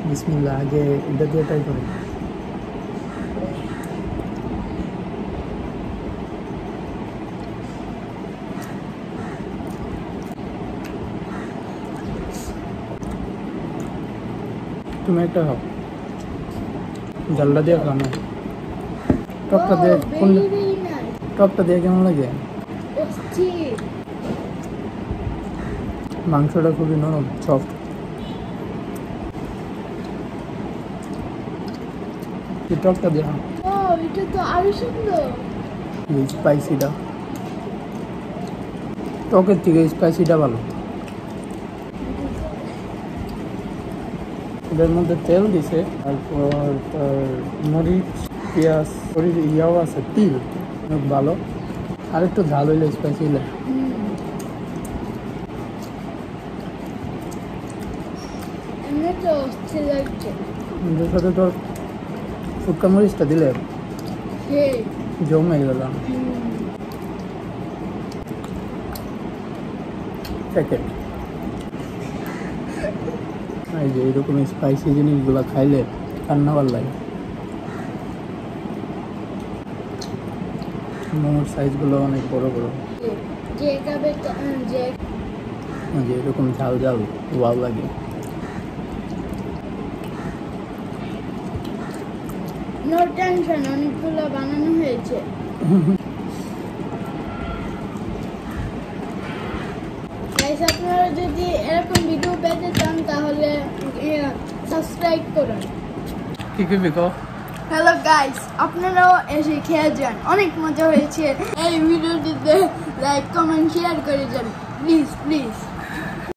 বিসমিল্লাহ, আগে এটা দিয়ে ট্রাই করি। তুমি একটা খাও, জালটা দিয়ে খাও না। টকটা দিয়ে টকটা দিয়ে কেমন লাগে? মাংসটা খুবই নরম, সফট। টকটা দিয়ে এটা তো আরো সুন্দর। স্পাইসিটা, টকের থেকে স্পাইসিটা ভালো। এটার মধ্যে তেল দিছে, তারপর মরিচ, পেঁয়াজ, ইয়াও আছে, তিল ভালো। আর একটু ঝাল হইলে, স্পাইসি হইলে। এর সাথে তোর শুক্কা মরিচটা দিলে জমে গেল। প্যাকেট এই যে এরকম স্পাইসি জিনিসগুলো খাইলে রান্না ভালো লাগে। মোমোর সাইজগুলো অনেক বড় বড়, যে এরকম ঝাল ঝাল ভালো লাগে। নো টেনশন, অনেকগুলো বানানো হয়েছে। গাইস, আপনারা যদি এরকম ভিডিও পেতে চান তাহলে সাবস্ক্রাইব করুন। কি বিকো? হ্যালো গাইস, আপনারাও এসে খেয়ে যান, অনেক মজা হয়েছে। এই ভিডিওটিতে লাইক, কমেন্ট, শেয়ার করে যান প্লিজ প্লিজ।